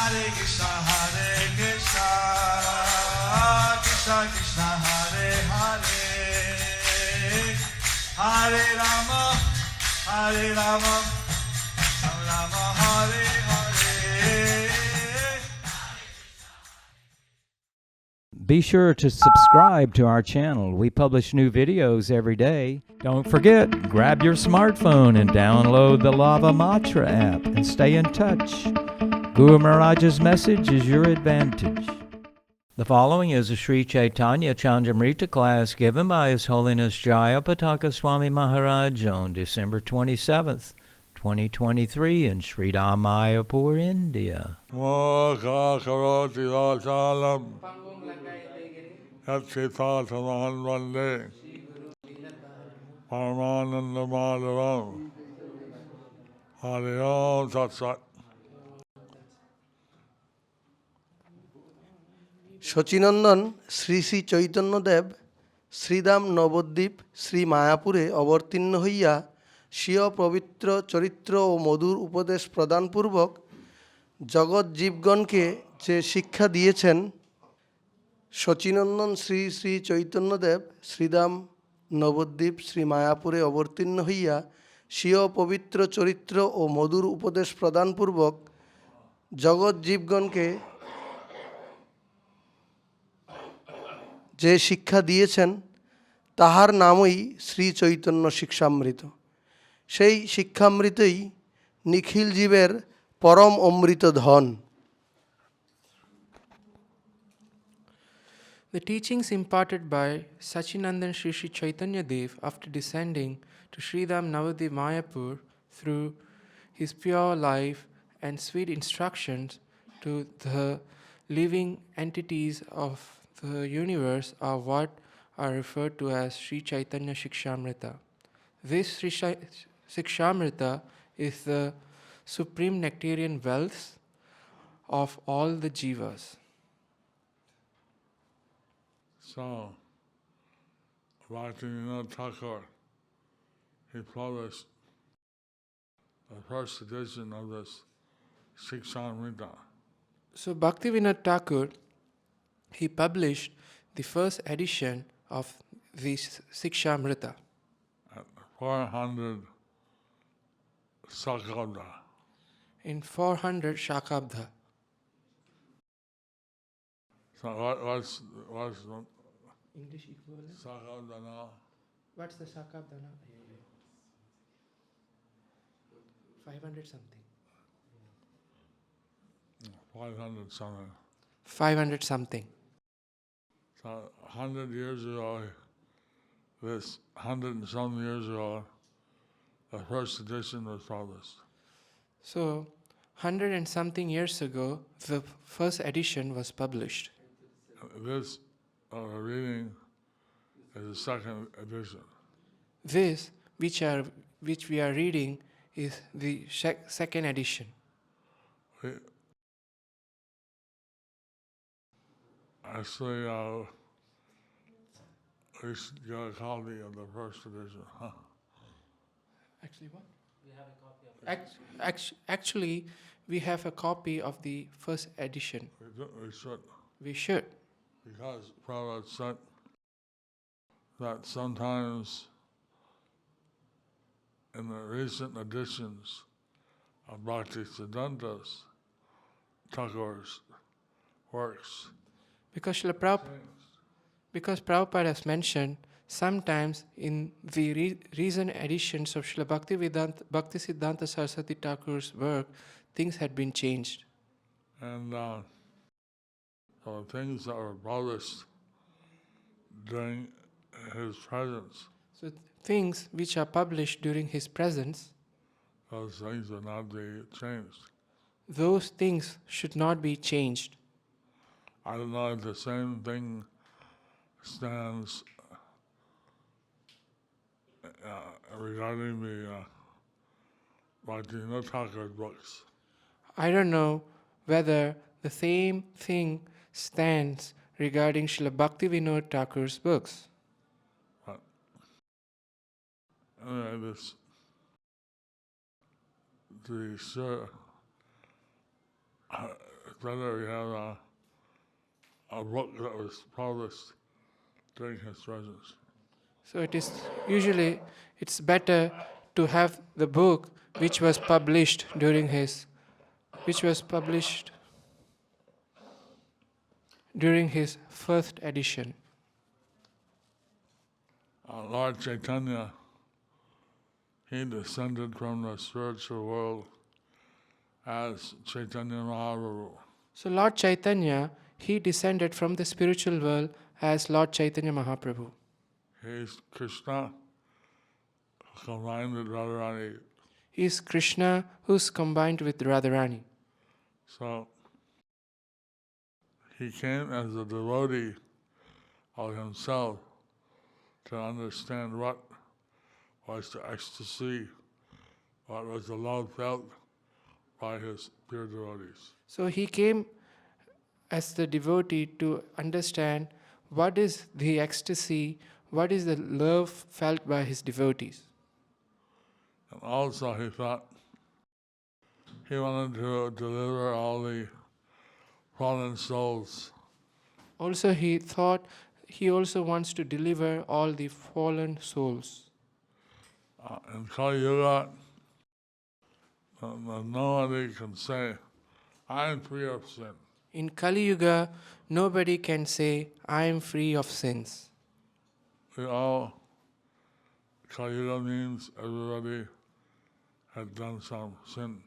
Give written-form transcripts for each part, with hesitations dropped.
Hare Krishna, Krishna Krishna, Hare Hare, Hare Rama, Rama Rama, Hare Hare. Be sure to subscribe to our channel. We publish new videos every day. Don't forget, grab your smartphone and download the Lava Matra app and stay in touch. Guru Maharaj's message is your advantage. The following is a Sri Caitanya-śikṣāmṛta class given by His Holiness Jayapataka Swami Maharaj on December 27th, 2023 in Sri Māyāpur, India. Mokkha karoti vachalam yat citātamahan vande Paramananda Madhavam. Hare Om Tat Sat. Shachinandan Shri Shri Chaitanyadev Sridham Nabadwip Shri মায়াপুরে অবতীর্ণ হইয়া স্বীয় পবিত্র চরিত্র ও মধুর উপদেশ প্রদানপূর্বক জগৎ জীবগণকে যে শিক্ষা দিয়েছেন, শচীনন্দন শ্রী শ্রী চৈতন্যদেব শ্রীধাম নবদ্বীপ শ্রী মায়াপুরে অবতীর্ণ হইয়া স্বীয় পবিত্র চরিত্র ও মধুর উপদেশ প্রদানপূর্বক জগৎ জীবগণকে যে শিক্ষা দিয়েছেন তাহার নামই শ্রী চৈতন্য শিক্ষামৃত। সেই শিক্ষামৃতই নিখিল জীবের পরম অমৃত ধন। The teachings imparted by Sachinandan Sri Sri Chaitanya Dev after descending to Sridham Navadvip Mayapur through his pure life and sweet instructions to the living entities of the universe are what are referred to as Sri Caitanya-śikṣāmṛta. This Sri Śikṣāmṛta is the supreme nectarian wealth of all the jivas. So, Bhaktivinoda Thakur, he published the first edition of this Śikṣāmṛta. So Bhaktivinoda Thakur, he published the first edition of the Śikṣāmṛta. At 400 Sakabda. In 400 Shakabda. So what's the English equivalent? Sakabda now? What's the Shakabda now? 500 something. 500 something. 500 something. So 100 years ago, this 100 and some years ago, the first edition was published. So 100 and something years ago, the first edition was published. This reading is the second edition. This, which we are reading, is the second edition. Actually, we should get a copy of the first edition. Huh? Actually, what? We have a copy of actually, we have a copy of the first edition. We should. We should. Because Prabhupada said that sometimes in the recent editions of Bhaktisiddhanta's Thakur's works, because Prabhupada has mentioned, sometimes in the recent editions of Srila Bhaktisiddhanta Saraswati Thakur's work, things had been changed. And so things that were published during his presence, So things which are published during his presence, those things would not be changed. those things should not be changed. I don't know if the same thing stands regarding the Bhaktivinoda Thakur books. I don't know whether the same thing stands regarding Srila Bhaktivinoda Thakur's books. But anyway, better we have a book that was published during his presence. So it's better to have the book which was published during his first edition. Lord Chaitanya, he descended from the spiritual world as Caitanya Mahaprabhu. So Lord Chaitanya, he descended from the spiritual world as Lord Chaitanya Mahaprabhu. He's Krishna combined with Radharani. He is Krishna who's combined with Radharani. So he came as a devotee of himself to understand what was the ecstasy, what was the love felt by his pure devotees. So he came as the devotee to understand what is the ecstasy, what is the love felt by his devotees. And also he thought he wanted to deliver all the fallen souls. Also he thought he also wants to deliver all the fallen souls. In Kali Yuga, nobody can say, I am free of sin. In Kali Yuga, nobody can say, I am free of sins. Kali Yuga means everybody had done some sin.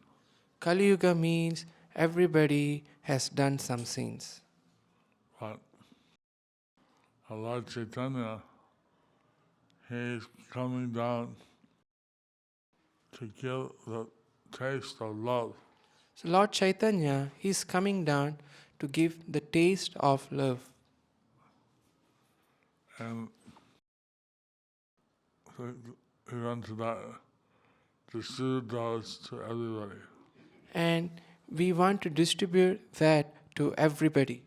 Kali Yuga means everybody has done some sins. But Lord Chaitanya, he is coming down to give the taste of love. So Lord Chaitanya, he is coming down to give the taste of love. And he went to that, distribute those to everybody. And we want to distribute that to everybody.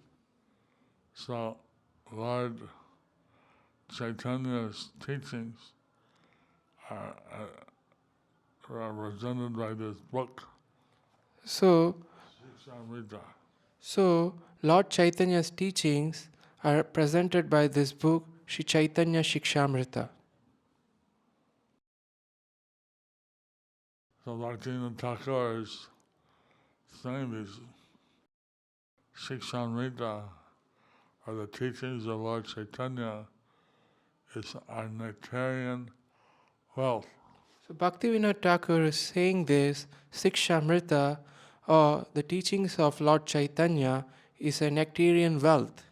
So Lord Chaitanya's teachings are represented by this book, Śikṣāmṛtam. So Lord Chaitanya's teachings are presented by this book, Sri Caitanya-śikṣāmṛtam. So Bhaktivinoda is saying these Śikṣāmṛtam, or the teachings of Lord Chaitanya, is our nectarian wealth. So Bhaktivinoda Thakur is saying this, Śikṣāmṛtam, or the teachings of Lord Chaitanya, is a nectarian wealth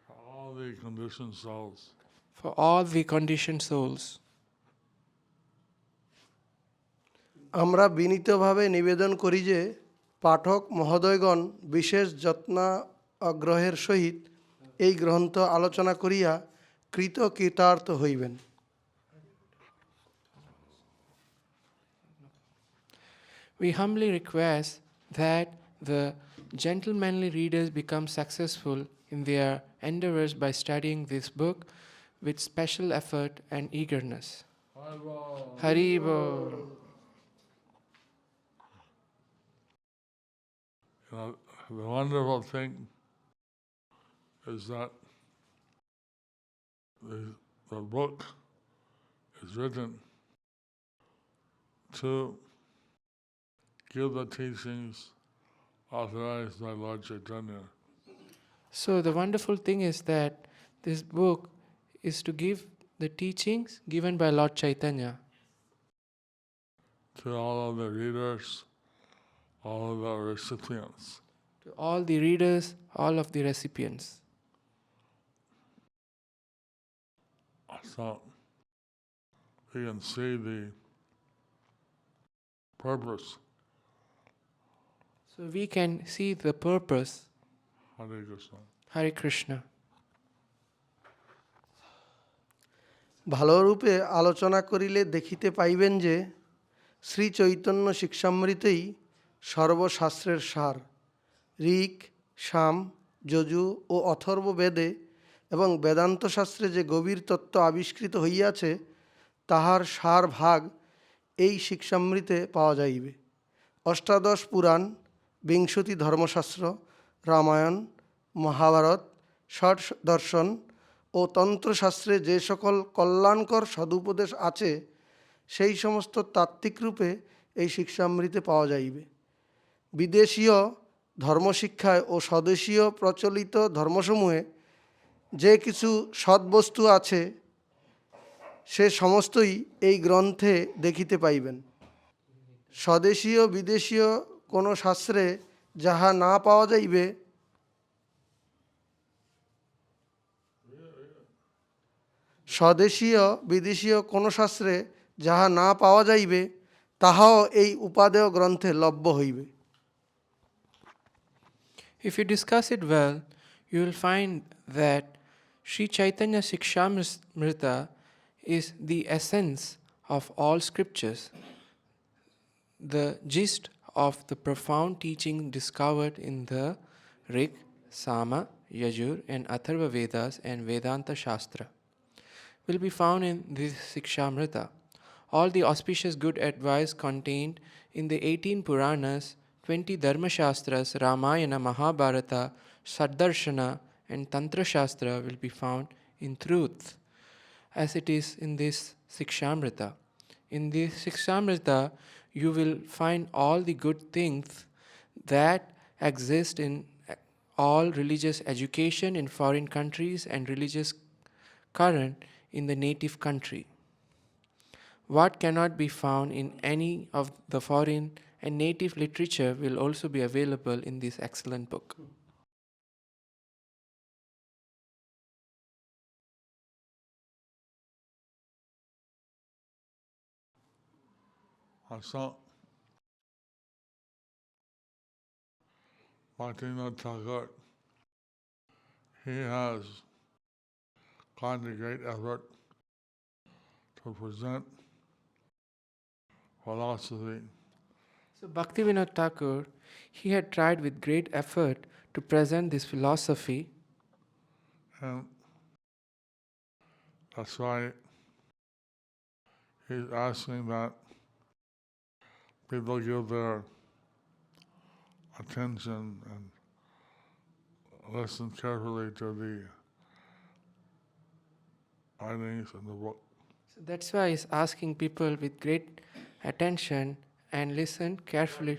For all the conditioned souls. for all the conditioned souls. আমরা বিনীতভাবে নিবেদন করি যে পাঠক মহোদয়গণ বিশেষ যত্নাগ্রহের সহিত এই গ্রন্থ আলোচনা করিয়া কৃতকৃতার্থ হইবেন। We humbly request that the gentlemanly readers become successful in their endeavors by studying this book with special effort and eagerness. Hari Bol. The wonderful thing is that the book is written to give the teachings authorized by Lord Chaitanya. So the wonderful thing is that this book is to give the teachings given by Lord Chaitanya To all of the readers, all of the recipients. to all the readers, all of the recipients. So we can see the purpose. So we can see the purpose. Hare Krishna. Hare Krishna. ভালরূপে আলোচনা করিলে দেখিতে পাইবেন যে শ্রী চৈতন্য শিক্ষামৃতেই সর্বশাস্ত্রের সার। ঋক, সাম, যজু ও অথর্ব বেদে এবং বেদান্ত শাস্ত্রে যে গভীর তত্ত্ব আবিষ্কৃত হইয়াছে তাহার সার ভাগ এই শিক্ষামৃতে পাওয়া যাইবে। অষ্টাদশ পুরাণ, বিংশতি ধর্মশাস্ত্র, রামায়ণ, মহাভারত, ষট দর্শন ও তন্ত্রশাস্ত্রে যে সকল কল্যাণকর সদুপদেশ আছে সেই সমস্ত তাত্ত্বিক রূপে এই শিক্ষামৃতে পাওয়া যাইবে। বিদেশীয় ধর্মশিক্ষায় ও স্বদেশীয় প্রচলিত ধর্মসমূহে যে কিছু সদ্বস্তু আছে সে সমস্তই এই গ্রন্থে দেখিতে পাইবেন। স্বদেশীয় বিদেশীয় কোনো শাস্ত্রে যাহা না পাওয়া যাইবে স্বদেশীয় বিদেশীয় কোনো শাস্ত্রে যাহা না পাওয়া যাইবে তাহাও এই উপাদেয় গ্রন্থে লভ্য হইবে। If you discuss it well, you will find that Sri Caitanya-śikṣāmṛta is the essence of all scriptures, the gist of the profound teaching discovered in the Rig, Sama, Yajur and Atharva Vedas and Vedanta Shastra will be found in this Śikṣāmṛta. All the auspicious good advice contained in the 18 Puranas, 20 Dharma Shastras, Ramayana, Mahabharata, Saddarshana and Tantra Shastra will be found in truth, as it is in this Śikṣāmṛta. In this Śikṣāmṛta, you will find all the good things that exist in all religious education in foreign countries and religious current in the native country. What cannot be found in any of the foreign and native literature will also be available in this excellent book. Also, Caitanya-Thakur, he has gone to great effort to present philosophy. So Bhaktivinoda Thakur, he had tried with great effort to present this philosophy, And that's why he's asking that people give their attention and listen carefully to the writings in the book. so that's why he's asking people with great attention and listen carefully.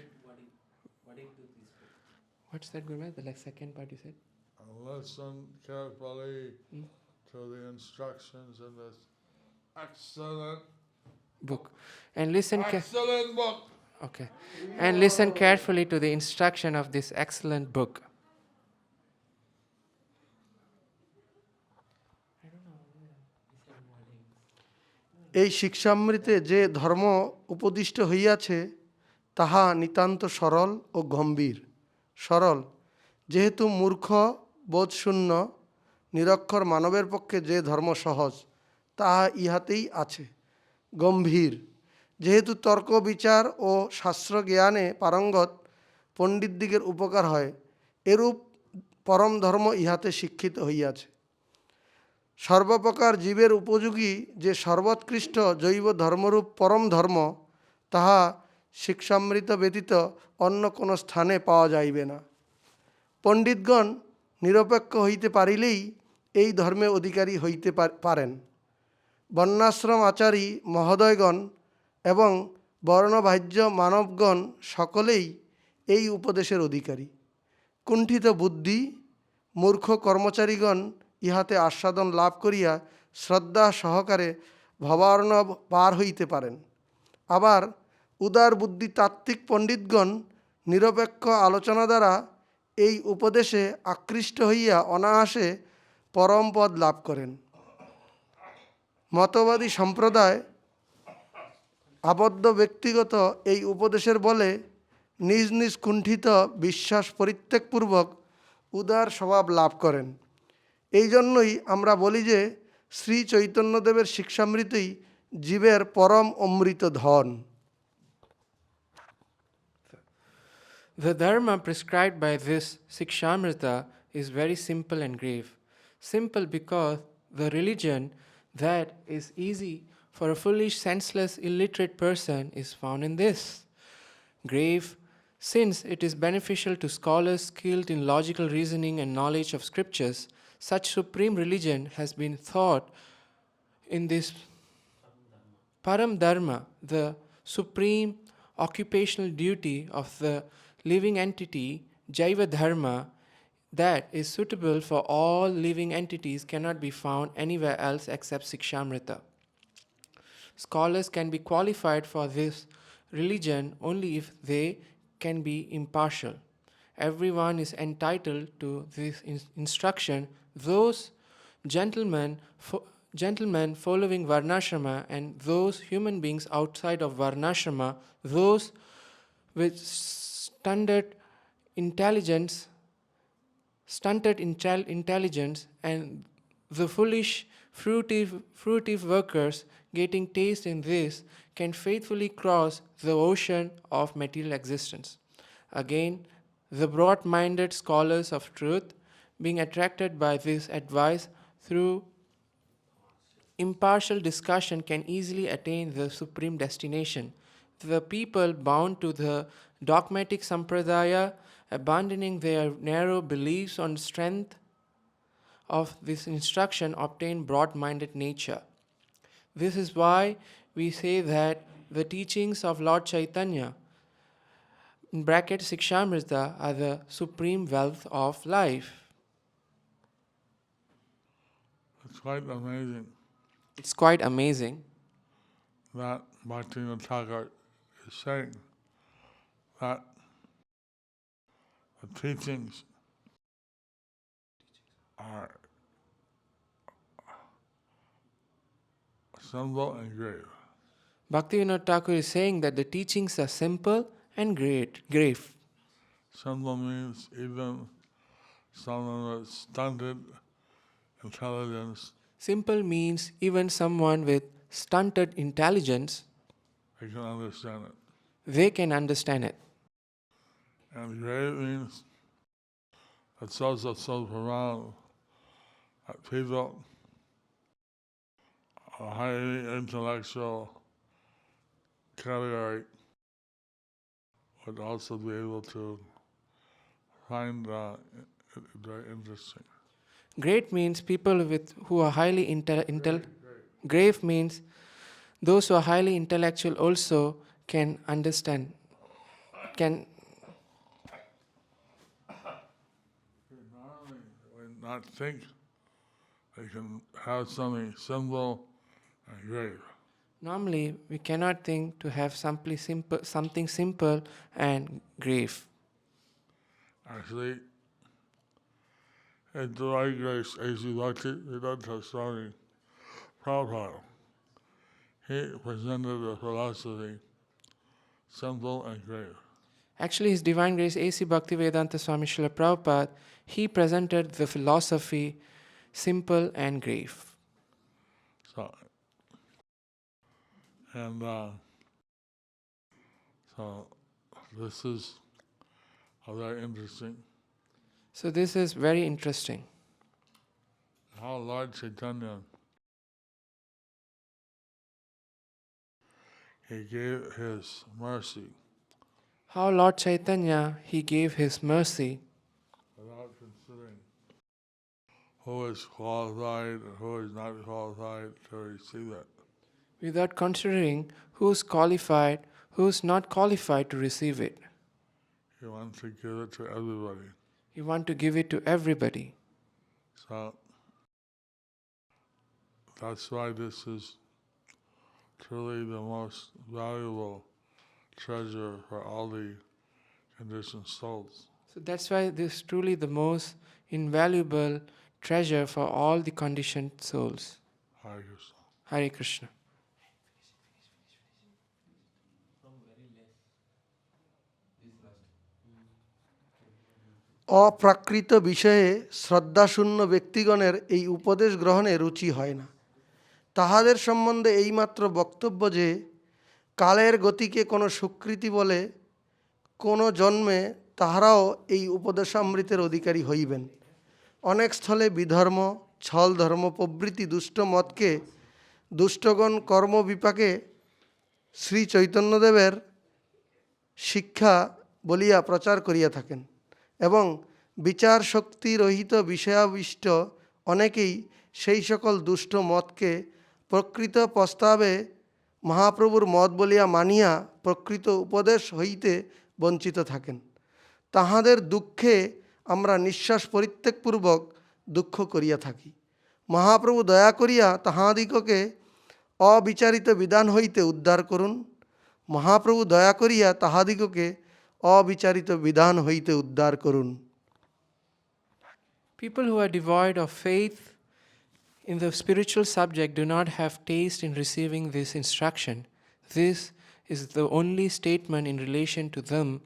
What's that, Gurma? The second part you said? And listen carefully to the instructions in this excellent Book. And listen excellent book. okay. And listen carefully to the instruction of this excellent book. এই শিক্ষামৃতে যে ধর্ম উপদিষ্ট হইয়াছে তাহা নিতান্ত সরল ও গম্ভীর। সরল, যেহেতু মূর্খ বোধশূন্য নিরক্ষর মানবের পক্ষে যে ধর্ম সহজ তাহা ইহাতেই আছে। গম্ভীর, যেহেতু তর্ক বিচার ও শাস্ত্র জ্ঞানে পারঙ্গত পণ্ডিতদিগের উপকার হয়, এরূপ পরম ধর্ম ইহাতে শিক্ষিত হইয়াছে। সর্বপ্রকার জীবের উপযোগী যে সর্বোৎকৃষ্ট জৈব ধর্মরূপ পরম ধর্ম তাহা শিক্ষামৃত ব্যতীত অন্য কোনো স্থানে পাওয়া যাইবে না। পণ্ডিতগণ নিরপেক্ষ হইতে পারিলেই এই ধর্মে অধিকারী হইতে পারেন। বর্ণাশ্রম আচারী মহোদয়গণ এবং বর্ণবাহ্য মানবগণ সকলেই এই উপদেশের অধিকারী। কুণ্ঠিত বুদ্ধি মূর্খ কর্মচারীগণ ইহাতে আস্বাদন লাভ করিয়া শ্রদ্ধা সহকারে ভবার্ণব পার হইতে পারেন। আবার উদার বুদ্ধি তাত্ত্বিক পণ্ডিতগণ নিরপেক্ষ আলোচনা দ্বারা এই উপদেশে আকৃষ্ট হইয়া অনায়াসে পরম পদ লাভ করেন। মতবাদী সম্প্রদায় আবদ্ধ ব্যক্তিগত এই উপদেশের বলে নিজ নিজ কুণ্ঠিত বিশ্বাস পরিত্যাগপূর্বক উদার স্বভাব লাভ করেন। এই জন্যই আমরা বলি যে শ্রী চৈতন্যদেবের শিক্ষামৃতই জীবের পরম অমৃত ধন। The dharma prescribed by this Śikṣāmṛta is very simple and grave. Simple because the religion that is easy for a foolish, senseless, illiterate person is found in this. grave, since it is beneficial to scholars skilled in logical reasoning and knowledge of scriptures. Such supreme religion has been thought in this Param Dharma, the supreme occupational duty of the living entity, Jaiva Dharma, that is suitable for all living entities, cannot be found anywhere else except Sikṣāmṛta. Scholars can be qualified for this religion only if they can be impartial. Everyone is entitled to this instruction. Those gentlemen following Varnashrama and those human beings outside of Varnashrama, those with stunted intelligence, and the foolish, fruitive workers getting taste in this can faithfully cross the ocean of material existence. Again, the broad-minded scholars of truth, being attracted by this advice through impartial discussion, can easily attain the supreme destination. The people bound to the dogmatic sampradaya, abandoning their narrow beliefs on strength of this instruction, obtain broad-minded nature. This is why we say that the teachings of Lord Chaitanya, in bracket Sikṣāmṛta, are the supreme wealth of life. It's quite amazing It's quite amazing that Bhaktivinoda is saying that the teachings are simple and grave. Bhaktivinoda Thakur is saying that the teachings are simple and grave. Simple means even someone with stunted intelligence, Simple means even someone with stunted intelligence, they can understand it. they can understand it. And grave means it's also so profound that people a highly intellectual category would also be able to find it very interesting. Great means people who are highly grave means those who are highly intellectual also can understand, can Normally, when not think, they can have something simple and grave. normally we cannot think to have something simple and grave. Actually, in the right grace, A.C. Bhaktivedanta Swami Prabhupada, he presented the philosophy simple and grave. Actually, His Divine Grace A.C. Bhaktivedanta Swami Srila Prabhupada, he presented the philosophy simple and grave. So this is very interesting. So this is very interesting. How Lord Chaitanya, he gave his mercy How Lord Chaitanya, he gave his mercy without considering who is qualified and who is not qualified to receive it. without considering who's qualified, who's not qualified to receive it. He wants to give it to everybody. He wants to give it to everybody. So that's why this is truly the most valuable treasure for all the conditioned souls. So that's why this is truly the most invaluable treasure for all the conditioned souls. Hare Krishna. Hare Krishna. অপ্রাকৃত বিষয়ে শ্রদ্ধাশূন্য ব্যক্তিগণের এই উপদেশ গ্রহণে রুচি হয় না। তাহাদের সম্বন্ধে এইমাত্র বক্তব্য যে কালের গতিকে কোনো স্বীকৃতি বলে কোনো জন্মে তাহারাও এই উপদেশামৃতের অধিকারী হইবেন। অনেক স্থলে বিধর্ম, ছল ধর্ম প্রভৃতি দুষ্ট মতকে দুষ্টগণ কর্মবিপাকে শ্রী চৈতন্যদেবের শিক্ষা বলিয়া প্রচার করিয়া থাকেন এবং বিচার শক্তি রহিত বিষয়াবিষ্ট অনেকেই সেই সকল দুষ্ট মতকে প্রকৃত প্রস্তাবে মহাপ্রভুর মত বলিয়া মানিয়া প্রকৃত উপদেশ হইতে বঞ্চিত থাকেন। তাহাদের দুঃখে আমরা নিঃশ্বাস পরিত্যাগপূর্বক দুঃখ করিয়া থাকি। মহাপ্রভু দয়া করিয়া তাহাদিগকে অবিচারিত বিধান হইতে উদ্ধার করুন। মহাপ্রভু দয়া করিয়া তাহাদিগকে অবিচারিত বিধান হইতে উদ্ধার করুন। People who are devoid of faith in the spiritual subject do not have taste in receiving this instruction. This is the only statement in relation to them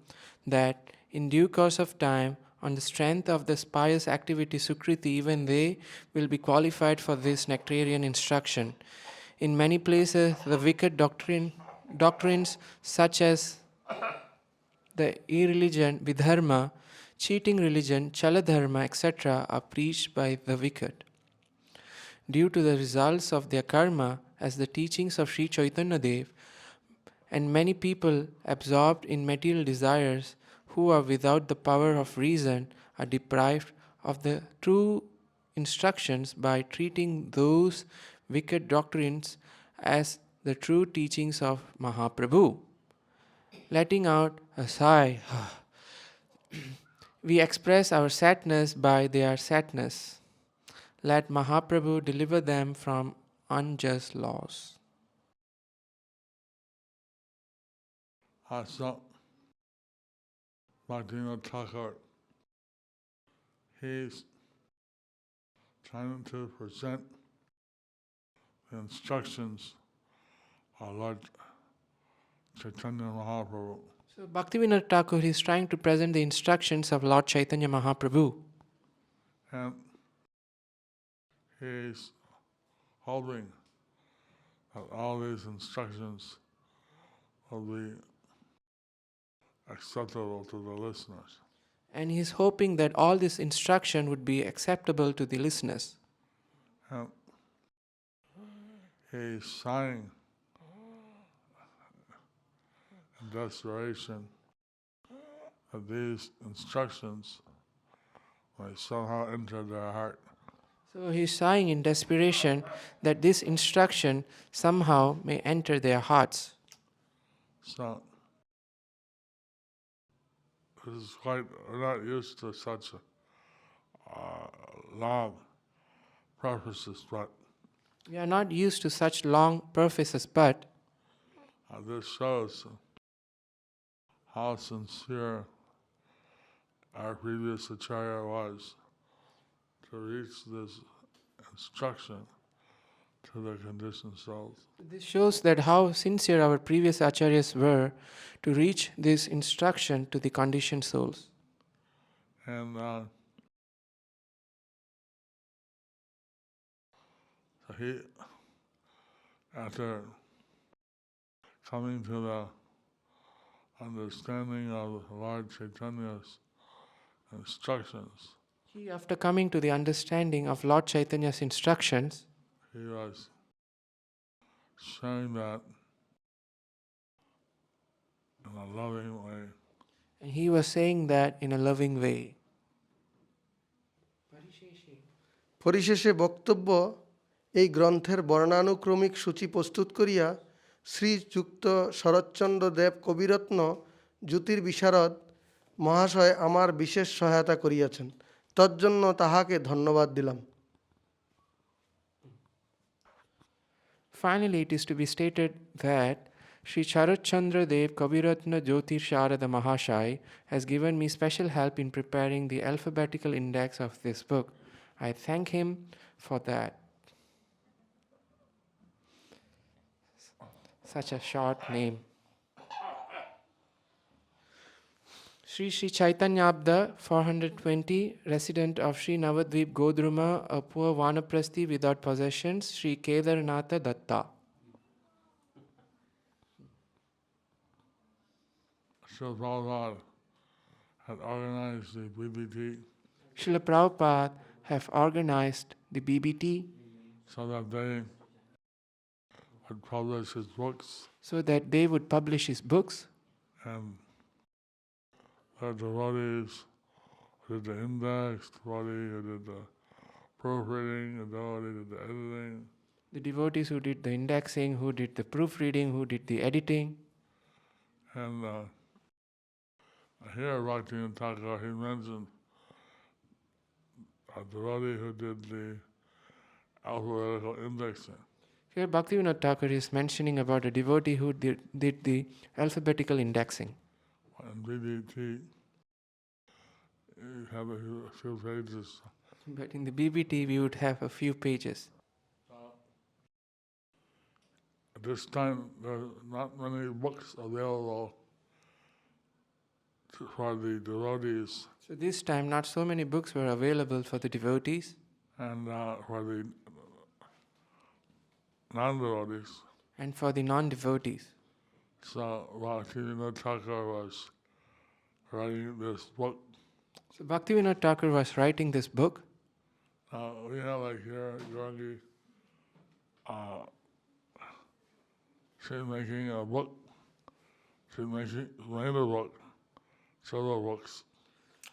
that in due course of time, on the strength of this pious activity Sukriti, even they will be qualified for this nectarian instruction. In many places, the wicked doctrines such as the irreligion, vidharma, cheating religion, chaladharma, etc. are preached by the wicked. Due to the results of their karma, as the teachings of Sri Chaitanya Dev, and many people absorbed in material desires who are without the power of reason are deprived of the true instructions by treating those wicked doctrines as the true teachings of Mahaprabhu. Letting out a sigh, we express our sadness by their sadness. Let Mahaprabhu deliver them from unjust laws. So, Caitanya-Thakur, he's trying to present the instructions of Lord Chaitanya Mahaprabhu. So Bhaktivinoda Thakur is trying to present the instructions of Lord Chaitanya Mahaprabhu. And he's hoping that all these instructions will be acceptable to the listeners. And he is hoping that all this instruction would be acceptable to the listeners. And he's sighing in desperation that these instructions may somehow enter their heart. So he is sighing in desperation that this instruction somehow may enter their hearts. So, this is quite, we're not used to such long prefaces, but We are not used to such long prefaces, but this shows how sincere our previous Acharya was to reach this instruction to the conditioned souls. this shows that how sincere our previous acharyas were to reach this instruction to the conditioned souls. And so he, after coming to the understanding of Lord Chaitanya's instructions, He, after coming to the understanding of Lord Chaitanya's instructions, he was sharing that in a loving way. and he was saying that in a loving way. পরিশেষে বক্তব্য এই গ্রন্থের বর্ণানুক্রমিক সূচি প্রস্তুত করিয়া শ্রীযুক্ত শরৎচন্দ্র দেব কবিরত্ন জ্যোতির্বিশারদ মহাশয় আমার বিশেষ সহায়তা করিয়াছেন, তজ্জন্য তাহাকে ধন্যবাদ দিলাম। Finally, it is to be stated that Sri Sharat Chandra Dev Kaviratna Jyotir Sharada Mahashai has given me special help in preparing the alphabetical index of this book. I thank him for that. Such a short name. Sri Sri Chaitanya Abda, 420, resident of Sri Navadvip Godruma, a poor Vanaprasthi without possessions, Sri Kedarnatha Datta. Srila Prabhupada had organized the BBT Srila Prabhupada have organized the BBT so that they would publish his books, so that they would publish his books, and There are devotees who did the index, devotee who did the proofreading, the devotee who did the editing. The devotees who did the indexing, who did the proofreading, who did the editing. And here Bhaktivinoda he mentioned a devotee who did the alphabetical indexing. Here Bhaktivinoda Thakur is mentioning about a devotee who did the alphabetical indexing. In BDT, you have a few pages. But in the BBT we would have a few pages. At this time, there are not many books available for the devotees So this time not so many books were available for the devotees and for the non-devotees. and for the non-devotees. So Bhaktivinoda Thakur was writing this book. So Bhaktivinoda Thakur was writing this book. We have like here, Yogi, she's making a book. She made a book, several books.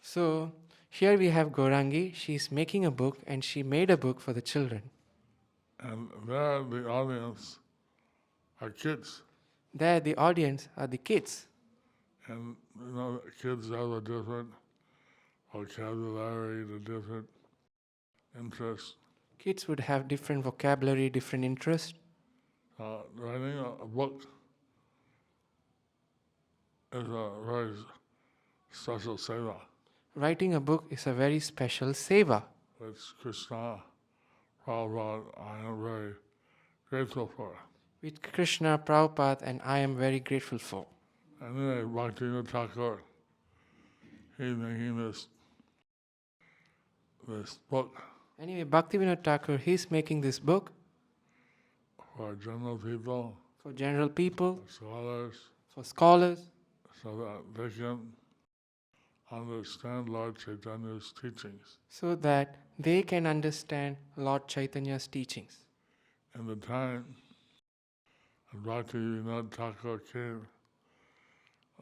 So here we have Gaurangi. She is making a book and she made a book for the children. And there the audience are kids. There the audience are the kids. And kids have a different vocabulary, the different interests. Kids would have different vocabulary, different interests. Writing a book is a very special seva, Writing a book is a very special seva, which Krishna Prabhupada, I am very grateful for. which Krishna, Prabhupada and I am very grateful for. Anyway, Bhaktivinoda Thakur, he's making this book Anyway, Bhaktivinoda Thakur, he's making this book for general people, for general people, scholars, for scholars, so that they can understand Lord Chaitanya's teachings. so that they can understand Lord Chaitanya's teachings. In the time when Bhaktivinoda Thakur came,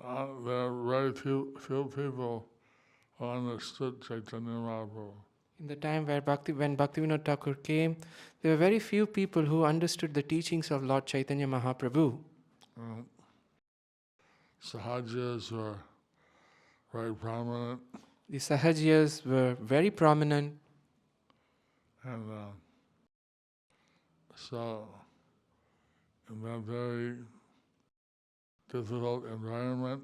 there were very few people who understood Chaitanya Mahaprabhu. In the time when Bhaktivinoda Thakur came, there were very few people who understood the teachings of Lord Chaitanya Mahaprabhu. Sahajas were very prominent, The Sahajiyas were very prominent, and so in that very difficult environment,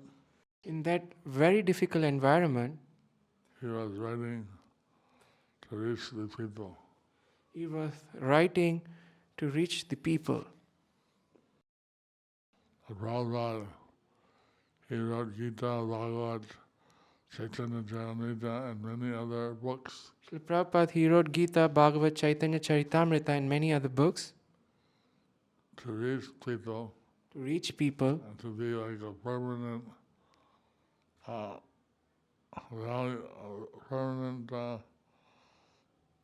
in that very difficult environment, he was writing to reach the people. he was writing to reach the people. Prabhupada, he wrote Gita, Bhagavad, Chaitanya Charitamrita, and many other books Srila Prabhupada, he wrote Gita, Bhagavad, Caitanya-śikṣāmṛtam and many other books to reach people to reach people and to be like a permanent value, a permanent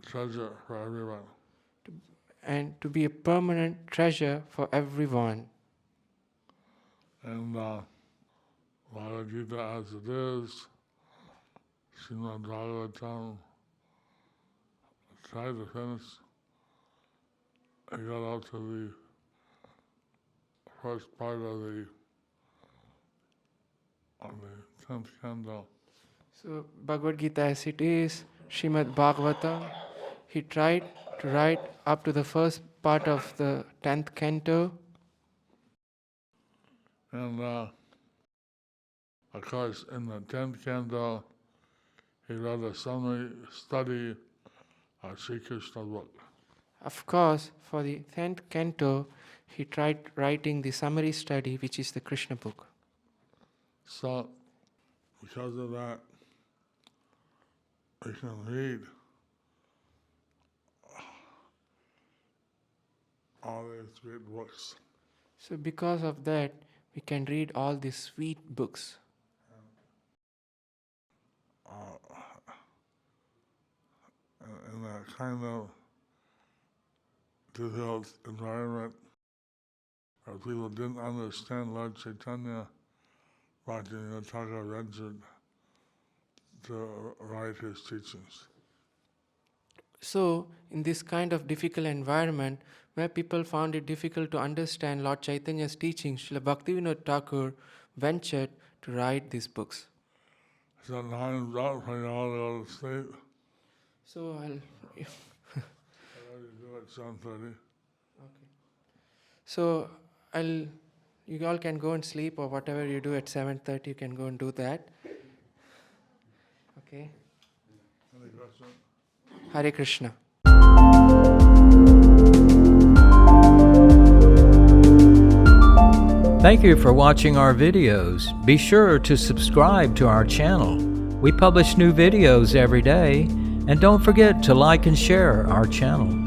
treasure for everyone. and to be a permanent treasure for everyone. And Bhagavad Gita as it is, Srimad Bhagavatam, tried to finish. I got up to the first part of the 10th canto. So Bhagavad Gita as it is, Srimad Bhagavatam, he tried to write up to the first part of the 10th canto. And of course, in the 10th canto, he wrote a summary study of Sri Krishna book. Of course, for the 10th canto, he tried writing the summary study, which is the Krishna book. So, because of that, we can read all these great books. So because of that, we can read all these sweet books. In a kind of difficult environment where people didn't understand Lord Chaitanya, Bhaktivinoda Thakur ventured to write his teachings. So, in this kind of difficult environment, where people found it difficult to understand Lord Chaitanya's teachings, Srila Bhaktivinoda Thakur ventured to write these books. So time's up when you all go to sleep. So, I already do it 7:30. So, you all can go and sleep, or whatever you do at 7:30, you can go and do that. Okay. Any question? Hare Krishna. Thank you for watching our videos. Be sure to subscribe to our channel. We publish new videos every day, and don't forget to like and share our channel.